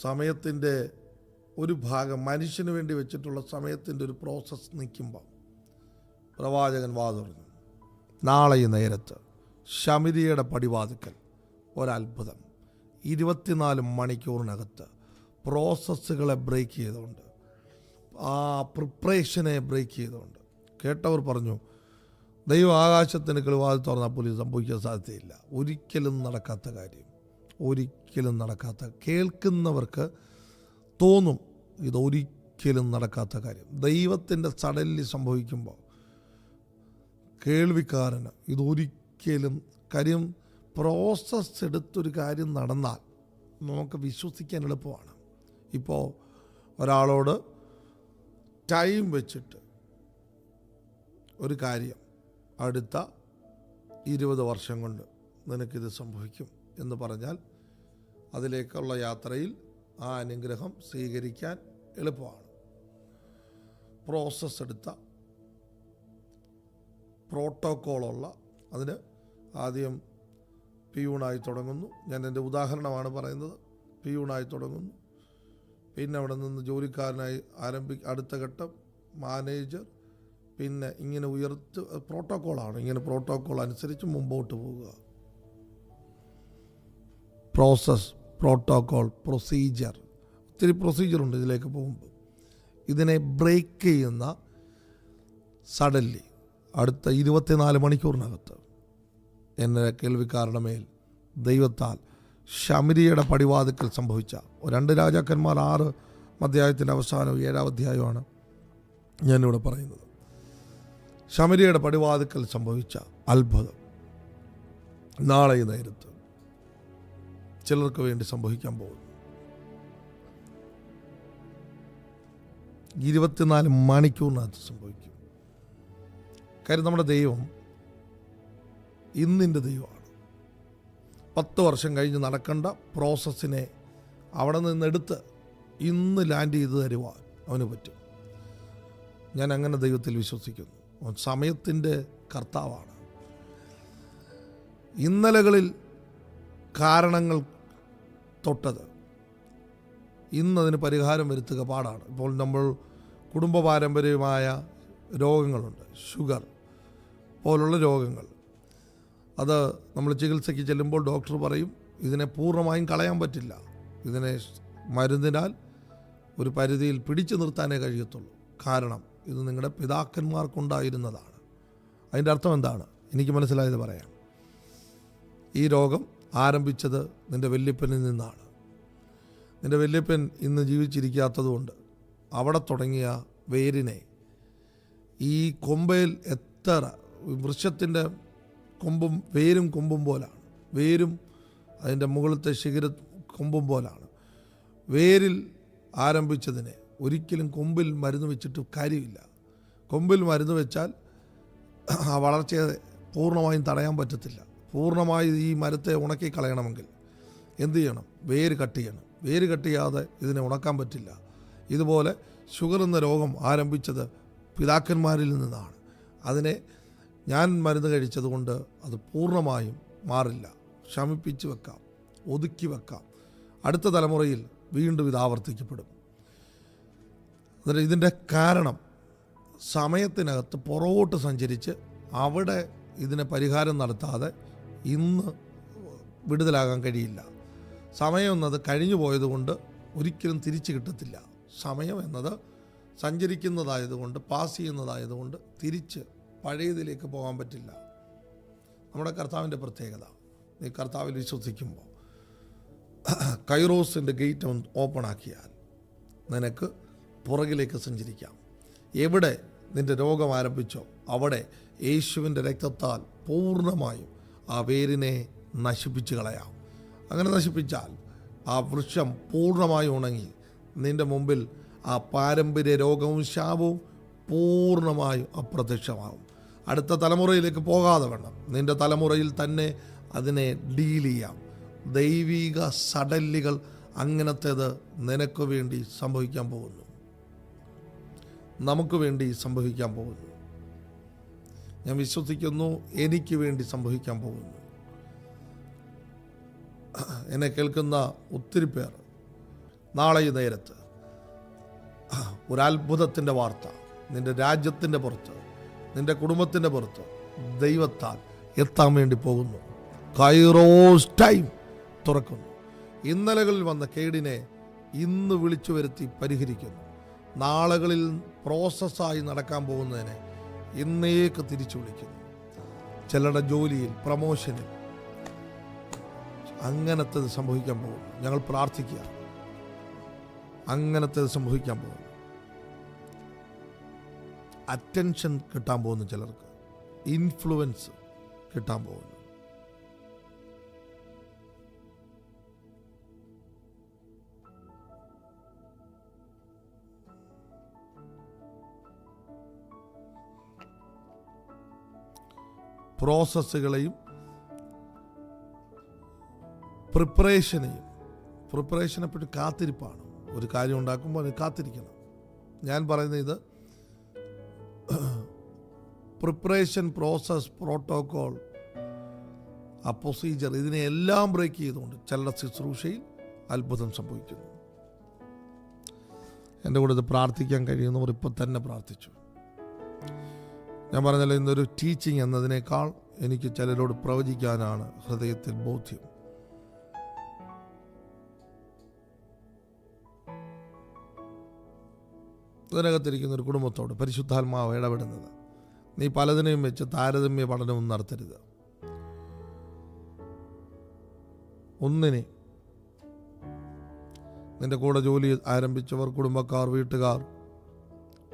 Speaker 1: സമയത്തിൻ്റെ ഒരു ഭാഗം, മനുഷ്യന് വേണ്ടി വെച്ചിട്ടുള്ള സമയത്തിൻ്റെ ഒരു പ്രോസസ്സ് നിൽക്കുമ്പോൾ പ്രവാചകൻ വാതുറന്നു. നാളെ ഈ നേരത്ത് ശമരിയയുടെ പടിവാതിക്കൽ ഒരത്ഭുതം. 24 മണിക്കൂറിനകത്ത് പ്രോസസ്സുകളെ ബ്രേക്ക് ചെയ്തുകൊണ്ട്, ആ പ്രിപ്പറേഷനെ ബ്രേക്ക് ചെയ്തുകൊണ്ട്. കേട്ടവർ പറഞ്ഞു, ദൈവം ആകാശത്തിന് കിളിവാതിൽ തുറന്നാൽ പോലും സംഭവിക്കാൻ സാധ്യതയില്ല. ഒരിക്കലും നടക്കാത്ത കാര്യം, ഒരിക്കലും നടക്കാത്ത. കേൾക്കുന്നവർക്ക് തോന്നും ഇതൊരിക്കലും ഒരിക്കലും നടക്കാത്ത കാര്യം. ദൈവത്തിൻ്റെ സഡൻലി സംഭവിക്കുമ്പോൾ കേൾവിക്കാരന് ഇതൊരിക്കലും കാര്യം പ്രോസസ്സ് എടുത്തൊരു കാര്യം നടന്നാൽ നമുക്ക് വിശ്വസിക്കാൻ എളുപ്പമാണ്. ഇപ്പോൾ ഒരാളോട് ടൈം വെച്ചിട്ട് ഒരു കാര്യം അടുത്ത 20 വർഷം കൊണ്ട് നിനക്കിത് സംഭവിക്കും എന്ന് പറഞ്ഞാൽ അതിലേക്കുള്ള യാത്രയിൽ ആ അനുഗ്രഹം സ്വീകരിക്കാൻ എളുപ്പമാണ്. പ്രോസസ്സ് എടുത്ത പ്രോട്ടോക്കോളുള്ള അതിന് ആദ്യം പിയൂണായി തുടങ്ങുന്നു. ഞാൻ എൻ്റെ ഉദാഹരണമാണ് പറയുന്നത്. പിയൂണായി തുടങ്ങുന്നു, പിന്നെ അവിടെ നിന്ന് ജോലിക്കാരനായി അടുത്ത ഘട്ടം മാനേജർ, പിന്നെ ഇങ്ങനെ പ്രോട്ടോക്കോളാണ്. ഇങ്ങനെ പ്രോട്ടോക്കോൾ അനുസരിച്ച് മുമ്പോട്ട് പോവുക. പ്രോസസ്, പ്രോട്ടോക്കോൾ, പ്രൊസീജിയർ, ഒത്തിരി പ്രൊസീജിയറുണ്ട് ഇതിലേക്ക് പോകുമ്പോൾ. ഇതിനെ ബ്രേക്ക് ചെയ്യുന്ന സഡൻലി അടുത്ത 24 മണിക്കൂറിനകത്ത് എൻ്റെ കേൾവിക്കാരുടെ മേൽ ദൈവത്താൽ ശമരിയയുടെ പടിവാതിക്കൽ സംഭവിച്ച 2 രാജാക്കന്മാർ 6 അധ്യായത്തിൻ്റെ അവസാനവും 7-ാം അധ്യായമാണ് ഞാനിവിടെ പറയുന്നത്. ശമരിയയുടെ പടിവാതിക്കൽ സംഭവിച്ച അത്ഭുതം നാളെ ഈ നേരത്ത് ചിലർക്ക് വേണ്ടി സംഭവിക്കാൻ പോകുന്നു. 24 മണിക്കൂറിനകത്ത് സംഭവിക്കും. കാര്യം നമ്മുടെ ദൈവം ഇന്നിൻ്റെ ദൈവമാണ്. 10 വർഷം കഴിഞ്ഞ് നടക്കേണ്ട പ്രോസസ്സിനെ അവിടെ നിന്നെടുത്ത് ഇന്ന് ലാൻഡ് ചെയ്ത് തരുവാൻ അവന് പറ്റും. ഞാൻ അങ്ങനെ ദൈവത്തിൽ വിശ്വസിക്കുന്നു. അവൻ സമയത്തിൻ്റെ കർത്താവാണ്. ഇന്നലകളിൽ കാരണങ്ങൾ തൊട്ടത് ഇന്നതിന് പരിഹാരം വരുത്തുക പാടാണ്. ഇപ്പോൾ നമ്മൾ കുടുംബ പാരമ്പര്യമായ രോഗങ്ങളുണ്ട്, ഷുഗർ പോലുള്ള രോഗങ്ങൾ. അത് നമ്മൾ ചികിത്സയ്ക്ക് ചെല്ലുമ്പോൾ ഡോക്ടർ പറയും ഇതിനെ പൂർണ്ണമായും കളയാൻ പറ്റില്ല, ഇതിനെ മരുന്നിനാൽ ഒരു പരിധിയിൽ പിടിച്ചു നിർത്താനേ കഴിയത്തുള്ളൂ. കാരണം ഇത് നിങ്ങളുടെ പിതാക്കന്മാർക്കുണ്ടായിരുന്നതാണ്. അതിൻ്റെ അർത്ഥം എന്താണ്? എനിക്ക് മനസ്സിലായത് പറയാം. ഈ രോഗം ആരംഭിച്ചത് നിൻ്റെ വല്യപ്പനിൽ നിന്നാണ്. നിൻ്റെ വല്യപ്പൻ ഇന്ന് ജീവിച്ചിരിക്കാത്തതുകൊണ്ട് അവിടെ തുടങ്ങിയ വേരിനെ ഈ കൊമ്പയിൽ എത്ര വൃക്ഷത്തിൻ്റെ കൊമ്പും വേരും കൊമ്പും പോലാണ്. വേരും അതിൻ്റെ മുകളിലത്തെ ശിഖര കൊമ്പും പോലാണ്. വേരിൽ ആരംഭിച്ചതിനെ ഒരിക്കലും കൊമ്പിൽ മരുന്ന് വെച്ചിട്ട് കാര്യമില്ല. കൊമ്പിൽ മരുന്ന് വെച്ചാൽ ആ വളർച്ചയെ പൂർണ്ണമായും തടയാൻ പറ്റത്തില്ല. പൂർണ്ണമായി ഈ മരത്തെ ഉണക്കി കളയണമെങ്കിൽ എന്ത് ചെയ്യണം? വേര് കട്ട് ചെയ്യണം. വേര് കട്ട് ചെയ്യാതെ ഇതിനെ ഉണക്കാൻ പറ്റില്ല. ഇതുപോലെ ഷുഗർ എന്ന രോഗം ആരംഭിച്ചത് പിതാക്കന്മാരിൽ നിന്നാണ്. അതിനെ ഞാൻ മരുന്ന് കഴിച്ചതുകൊണ്ട് അത് പൂർണ്ണമായും മാറില്ല. ശമിപ്പിച്ച് വെക്കാം, ഒതുക്കി വെക്കാം. അടുത്ത തലമുറയിൽ വീണ്ടും ഇത് ആവർത്തിക്കപ്പെടും. എന്നിട്ട് ഇതിൻ്റെ കാരണം സമയത്തിനകത്ത് പുറകോട്ട് സഞ്ചരിച്ച് അവിടെ ഇതിനെ പരിഹാരം നടത്താതെ ഇന്ന് വിടുതലാകാൻ കഴിയില്ല. സമയം എന്നത് കഴിഞ്ഞു പോയതുകൊണ്ട് ഒരിക്കലും തിരിച്ചു കിട്ടത്തില്ല. സമയം എന്നത് സഞ്ചരിക്കുന്നതായതുകൊണ്ട്, പാസ് ചെയ്യുന്നതായതുകൊണ്ട് തിരിച്ച് പഴയതിലേക്ക് പോകാൻ പറ്റില്ല. നമ്മുടെ കർത്താവിൻ്റെ പ്രത്യേകത, നീ കർത്താവിൽ വിശ്വസിക്കുമ്പോൾ കൈറോസിൻ്റെ ഗേറ്റ് ഓപ്പൺ ആക്കിയാൽ നിനക്ക് പുറകിലേക്ക് സഞ്ചരിക്കാം. എവിടെ നിൻ്റെ രോഗം ആരംഭിച്ചോ അവിടെ യേശുവിൻ്റെ രക്തത്താൽ പൂർണ്ണമായും ആ വേരിനെ നശിപ്പിച്ച് കളയാം. അങ്ങനെ നശിപ്പിച്ചാൽ ആ വൃക്ഷം പൂർണ്ണമായി ഉണങ്ങി നിൻ്റെ മുമ്പിൽ ആ പാരമ്പര്യ രോഗവും ശാപവും പൂർണ്ണമായും അപ്രത്യക്ഷമാകും. അടുത്ത തലമുറയിലേക്ക് പോകാതെ വേണം നിൻ്റെ തലമുറയിൽ തന്നെ അതിനെ ഡീൽ ചെയ്യാം. ദൈവിക സഡല്ലികൾ അങ്ങനത്തേത് നിനക്ക് വേണ്ടി സംഭവിക്കാൻ പോകുന്നു, നമുക്ക് വേണ്ടി സംഭവിക്കാൻ പോകുന്നു. ഞാൻ വിശ്വസിക്കുന്നു, എനിക്ക് വേണ്ടി സംഭവിക്കാൻ പോകുന്നു. എന്നെ കേൾക്കുന്ന ഒത്തിരി പേർ നാളെ ഈ നേരത്ത് ഒരത്ഭുതത്തിൻ്റെ വാർത്ത നിൻ്റെ രാജ്യത്തിൻ്റെ പുറത്ത്, നിൻ്റെ കുടുംബത്തിൻ്റെ പുറത്ത് ദൈവത്താൽ എത്താൻ വേണ്ടി പോകുന്നു. കൈറോസ് ടൈം തുറക്കുന്നു. ഇന്നലകളിൽ വന്ന കേടിനെ ഇന്ന് വിളിച്ചു വരുത്തി പരിഹരിക്കുന്നു. നാളുകളിൽ പ്രോസസ്സായി നടക്കാൻ പോകുന്നതിനെ ഇന്നേക്ക് തിരിച്ചു വിളിക്കുന്നു. ചിലരുടെ ജോലിയിൽ, പ്രമോഷനിൽ അങ്ങനത്തേത് സംഭവിക്കാൻ പോകുന്നു. ഞങ്ങൾ പ്രാർത്ഥിക്കുക, അങ്ങനത്തേത് സംഭവിക്കാൻ പോകുന്നു. അറ്റൻഷൻ കിട്ടാൻ പോകുന്നു, ചിലർക്ക് ഇൻഫ്ലുവൻസ് കിട്ടാൻ പോകുന്നു. പ്രോസസ്സുകളെയും പ്രിപ്പറേഷനെ പറ്റി കാത്തിരിപ്പാണ്. ഒരു കാര്യം ഉണ്ടാക്കുമ്പോൾ അതിന് കാത്തിരിക്കണം. ഞാൻ പറയുന്നത് ഇത് പ്രിപ്പറേഷൻ, പ്രോസസ്, പ്രോട്ടോകോൾ, ആ പ്രൊസീജിയർ, ഇതിനെല്ലാം ബ്രേക്ക് ചെയ്തുകൊണ്ട് ചിലരുടെ ശുശ്രൂഷയിൽ അത്ഭുതം സംഭവിക്കുന്നു. എൻ്റെ കൂടെ ഇത് പ്രാർത്ഥിക്കാൻ കഴിയുന്നവർ ഇപ്പം തന്നെ പ്രാർത്ഥിച്ചു. ഞാൻ പറഞ്ഞല്ലോ, ഇന്നൊരു ടീച്ചിങ് എന്നതിനേക്കാൾ എനിക്ക് ചിലരോട് പ്രവചിക്കാനാണ് ഹൃദയത്തിൽ ബോധ്യം. ഇതിനകത്തിരിക്കുന്ന ഒരു കുടുംബത്തോട് പരിശുദ്ധാത്മാവ് ഇടപെടുന്നത്, നീ പലതിനെയും വെച്ച് താരതമ്യ പഠനവും നടത്തരുത്. ഒന്നിനെ, നിന്റെ കൂടെ ജോലി ആരംഭിച്ചവർ, കുടുംബക്കാർ, വീട്ടുകാർ,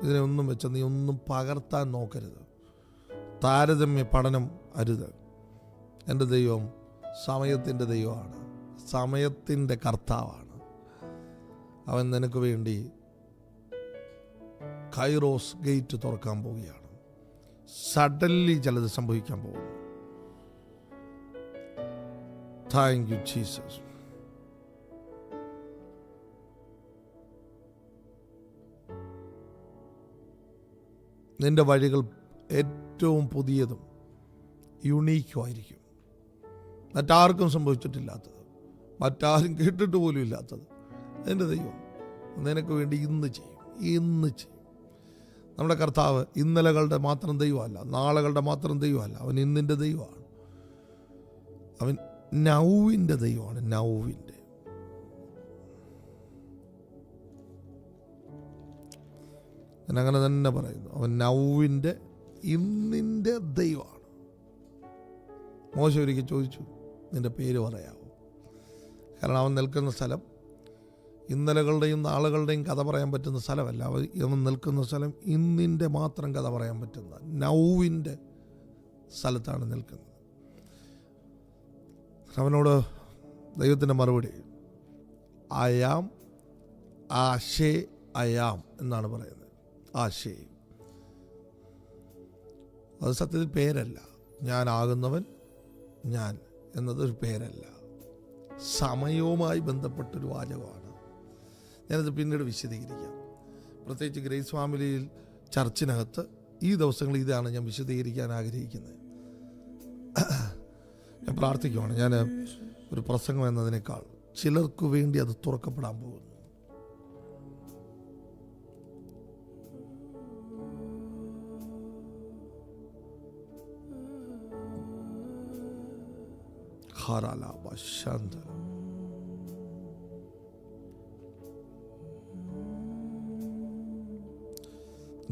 Speaker 1: ഇതിനെ ഒന്നും വെച്ച് നീ ഒന്നും പകർത്താൻ നോക്കരുത്. താരതമ്യ പഠനം അരുത്. എൻ്റെ ദൈവം സമയത്തിൻ്റെ ദൈവമാണ്, സമയത്തിൻ്റെ കർത്താവാണ്. അവൻ നിനക്ക് വേണ്ടി കൈറോസ് ഗേറ്റ് തുറക്കാൻ പോവുകയാണ്. സഡൻലി ചിലത് സംഭവിക്കാൻ പോകുന്നു. Thank you Jesus. നിന്റെ വഴികൾ ഏറ്റവും പുതിയതും യുണീക്കും ആയിരിക്കും. മറ്റാർക്കും സംഭവിച്ചിട്ടില്ലാത്തത്, മറ്റാരും കേട്ടിട്ട് പോലും ഇല്ലാത്തത് എൻ്റെ ദൈവം നിനക്ക് വേണ്ടി ഇന്ന് ചെയ്യും. നമ്മുടെ കർത്താവ് ഇന്നലകളുടെ മാത്രം ദൈവമല്ല, നാളുകളുടെ മാത്രം ദൈവമല്ല. അവൻ ഇന്നിൻ്റെ ദൈവമാണ്. അവൻ നൗവിൻ്റെ ദൈവമാണ്. നൗവിൻ്റെ ഞാൻ അങ്ങനെ തന്നെ പറയുന്നു. അവൻ നൗവിൻ്റെ, ഇന്നിൻ്റെ ദൈവമാണ്. മോശ ഒരിക്കൽ ചോദിച്ചു, നിന്റെ പേര് പറയാമോ? കാരണം അവൻ നിൽക്കുന്ന സ്ഥലം ഇന്നലകളുടെയും നാളുകളുടെയും കഥ പറയാൻ പറ്റുന്ന സ്ഥലമല്ല. അവൻ നിൽക്കുന്ന സ്ഥലം ഇന്നിൻ്റെ മാത്രം കഥ പറയാൻ പറ്റുന്ന നൗവിൻ്റെ സ്ഥലത്താണ് നിൽക്കുന്നത്. അവനോട് ദൈവത്തിൻ്റെ മറുപടി അയാം, ആശേ അയാം എന്നാണ് പറയുന്നത്. ആശേ, അത് സത്യത്തിൽ പേരല്ല. ഞാനാകുന്നവൻ, ഞാൻ എന്നതൊരു പേരല്ല, സമയവുമായി ബന്ധപ്പെട്ടൊരു വാചകമാണ്. ഞാനത് പിന്നീട് വിശദീകരിക്കാം. പ്രത്യേകിച്ച് ഗ്രേസ് ഫാമിലിയിൽ ചർച്ചിനകത്ത് ഈ ദിവസങ്ങളിൽ ഇതാണ് ഞാൻ വിശദീകരിക്കാൻ ആഗ്രഹിക്കുന്നത്. ഞാൻ പ്രാർത്ഥിക്കുവാണ്. ഞാൻ ഒരു പ്രസംഗം എന്നതിനേക്കാൾ ചിലർക്ക് വേണ്ടി അത് തുറക്കപ്പെടാൻ പോകുന്നു.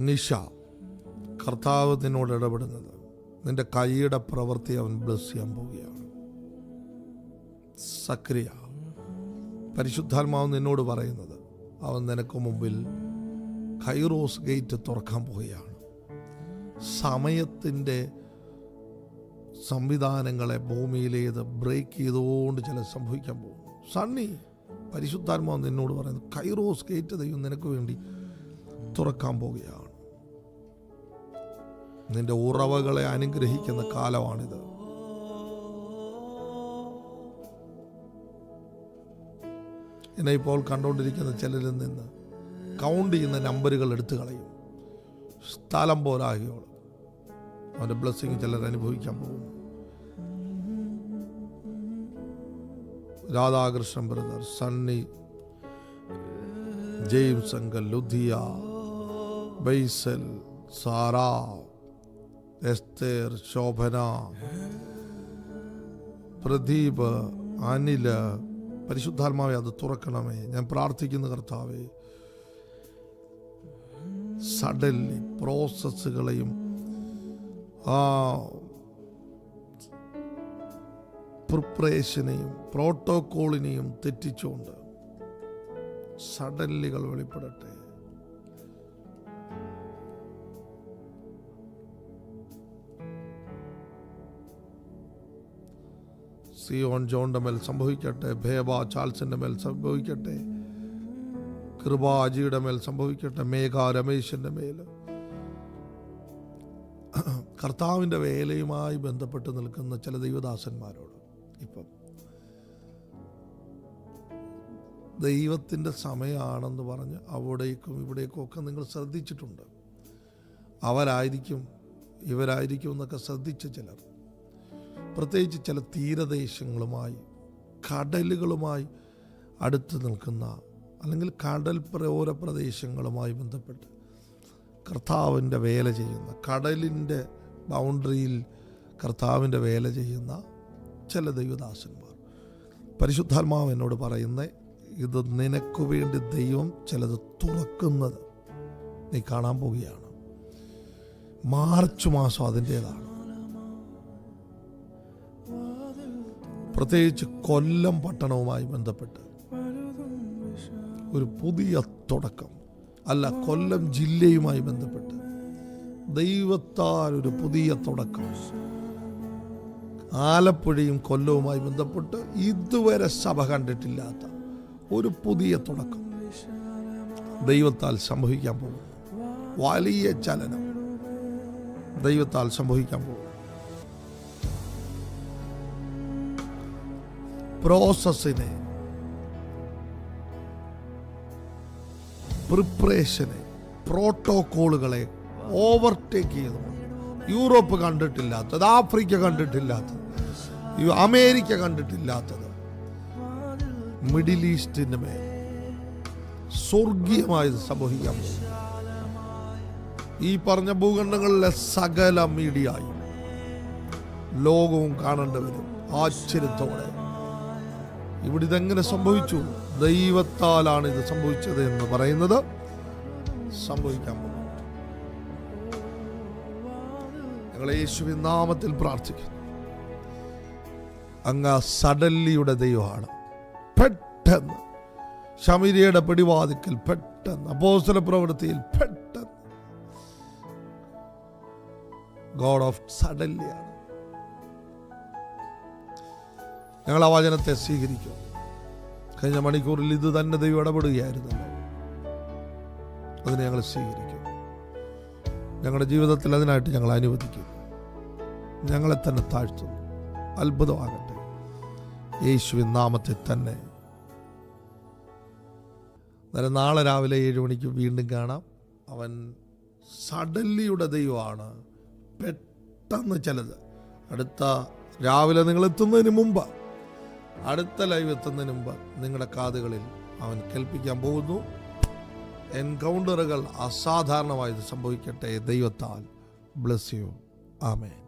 Speaker 1: നിഷ, കർത്താവ് നിന്നോട് ഇടപെടുന്നത്, നിന്റെ കൈയുടെ പ്രവൃത്തി അവൻ ബ്ലസ് ചെയ്യാൻ പോവുകയാണ്. സക്രിയ, പരിശുദ്ധാത്മാവ് നിന്നോട് പറയുന്നത്, അവൻ നിനക്ക് മുമ്പിൽ കൈറോസ് ഗേറ്റ് തുറക്കാൻ പോവുകയാണ്. സമയത്തിൻ്റെ സംവിധാനങ്ങളെ ഭൂമിയിലേത് ബ്രേക്ക് ചെയ്തുകൊണ്ട് ചില സംഭവിക്കാൻ പോകുന്നു. സണ്ണി, പരിശുദ്ധാത്മാവ് നിന്നോട് പറയുന്നത്, കൈറോസ് ഗേറ്റ് ദൈവം നിനക്ക് വേണ്ടി തുറക്കാൻ പോവുകയാണ്. നിന്റെ ഉറവകളെ അനുഗ്രഹിക്കുന്ന കാലമാണിത്. എന്നെ ഇപ്പോൾ കണ്ടുകൊണ്ടിരിക്കുന്ന ചിലരിൽ നിന്ന് കൗണ്ട് ചെയ്യുന്ന നമ്പറുകൾ എടുത്തു കളയും. സ്ഥലം പോലാകിയോളും അവൻ്റെ ബ്ലെസ്സിങ് ചിലർ അനുഭവിക്കാൻ പോകുന്നു. രാധാകൃഷ്ണൻ ബ്രദർ, സണ്ണി, ജെയിംസ് അങ്കൽ, ലുധിയ, ബൈസൽ, സാറ, എസ്തേർ, ശോഭന, പ്രദീപ്, അനില്, പരിശുദ്ധാത്മാവെ അത് തുറക്കണമേ. ഞാൻ പ്രാർത്ഥിക്കുന്ന കർത്താവേ, സഡൻലി പ്രോസസ്സുകളെയും പ്രിപ്പറേഷനെയും പ്രോട്ടോകോളിനെയും തെറ്റിച്ചുകൊണ്ട് സഡൻലികൾ വെളിപ്പെടട്ടെ. സിയോൺ ജോണിൻ്റെ മേൽ സംഭവിക്കട്ടെ, ഭേബ ചാൾസിൻ്റെ മേൽ സംഭവിക്കട്ടെ, കൃപ അജിയുടെ മേൽ സംഭവിക്കട്ടെ, മേഘ രമേശിൻ്റെ മേൽ. കർത്താവിൻ്റെ വേലയുമായി ബന്ധപ്പെട്ട് നിൽക്കുന്ന ചില ദൈവദാസന്മാരോട് ഇപ്പം ദൈവത്തിൻ്റെ സമയമാണെന്ന് പറഞ്ഞ് അവിടേക്കും ഇവിടേക്കും ഒക്കെ നിങ്ങൾ ശ്രദ്ധിച്ചിട്ടുണ്ട്. അവരായിരിക്കും ഇവരായിരിക്കും എന്നൊക്കെ ശ്രദ്ധിച്ച ചിലർ, പ്രത്യേകിച്ച് ചില തീരദേശങ്ങളുമായി കടലുകളുമായി അടുത്ത് നിൽക്കുന്ന അല്ലെങ്കിൽ കടൽ ഓര പ്രദേശങ്ങളുമായി ബന്ധപ്പെട്ട് കർത്താവിൻ്റെ വേല ചെയ്യുന്ന, കടലിൻ്റെ ബൗണ്ടറിയിൽ കർത്താവിൻ്റെ വേല ചെയ്യുന്ന ചില ദൈവദാസന്മാർ, പരിശുദ്ധാത്മാവ് എന്നോട് പറയുന്ന ഇത് നിനക്ക് വേണ്ടി ദൈവം ചിലത് തുറക്കുന്നത് നീ കാണാൻ പോവുകയാണ്. മാർച്ച് മാസം അതിൻ്റേതാണ്. പ്രത്യേകിച്ച് കൊല്ലം പട്ടണവുമായി ബന്ധപ്പെട്ട് ഒരു പുതിയ തുടക്കം, അല്ല കൊല്ലം ജില്ലയുമായി ബന്ധപ്പെട്ട് ദൈവത്താൽ ഒരു പുതിയ തുടക്കം. ആലപ്പുഴയും കൊല്ലവുമായി ബന്ധപ്പെട്ട് ഇതുവരെ സഭ കണ്ടിട്ടില്ലാത്ത ഒരു പുതിയ തുടക്കം ദൈവത്താൽ സംഭവിക്കാൻ പോകും. വലിയ ചലനം ദൈവത്താൽ സംഭവിക്കാൻ പോകും. പ്രോസസ്സിനെ, പ്രിപ്പറേഷനെ, പ്രോട്ടോക്കോളുകളെ ഓവർടേക്ക് ചെയ്തു. യൂറോപ്പ് കണ്ടിട്ടില്ലാത്തത്, ആഫ്രിക്ക കണ്ടിട്ടില്ലാത്തത്, അമേരിക്ക കണ്ടിട്ടില്ലാത്തത്, മിഡിൽ ഈസ്റ്റിൻ്റെ മേൽ സ്വർഗീയമായത് സംഭവിക്കാൻ പോകും. ഈ പറഞ്ഞ ഭൂഖണ്ഡങ്ങളിലെ സകല മീഡിയയും ലോകവും കാണേണ്ടി വരും ആശ്ചര്യത്തോടെ. ഇവിടെ ഇതെങ്ങനെ സംഭവിച്ചു? ദൈവത്താലാണ് ഇത് സംഭവിച്ചത് എന്ന് പറയുന്നത് സംഭവിക്കാൻ പോകും. ഞങ്ങൾ യേശുവിൻ നാമത്തിൽ പ്രാർത്ഥിക്കുന്നു. അങ്ങ് സഡൻലിയുടെ ദൈവമാണ്. പെട്ടെന്ന് ശമരിയയുടെ പിടിവാതിക്കൽ, പെട്ടെന്ന് അപ്പോസ്തല പ്രവൃത്തിയിൽ, പെട്ടെന്ന് ഗോഡ് ഓഫ് സഡൻലിയാണ്. ഞങ്ങൾ ആ വചനത്തെ സ്വീകരിക്കും. കഴിഞ്ഞ മണിക്കൂറിൽ ഇത് തന്നെ ദൈവം ഇടപെടുകയായിരുന്നല്ലോ. അതിനെ ഞങ്ങൾ സ്വീകരിക്കും. ഞങ്ങളുടെ ജീവിതത്തിൽ അതിനായിട്ട് ഞങ്ങൾ അനുവദിക്കും. ഞങ്ങളെ തന്നെ താഴ്ത്തുന്നു. അത്ഭുതമാകട്ടെ യേശുവിൻ നാമത്തിൽ തന്നെ. നാളെ രാവിലെ 7 മണിക്ക് വീണ്ടും കാണാം. അവൻ സഡൻലിയുടെ ദൈവമാണ്. പെട്ടെന്ന് ചിലത് അടുത്ത രാവിലെ നിങ്ങൾ എത്തുന്നതിന് മുമ്പ്, അടുത്ത ലൈവ് എത്തുന്നതിന് മുമ്പ് നിങ്ങളുടെ കാതുകളിൽ അവൻ കേൾപ്പിക്കാൻ പോകുന്നു. എൻകൗണ്ടറുകൾ അസാധാരണമായത് സംഭവിക്കട്ടെ ദൈവത്താൽ. Bless you. ആമേൻ.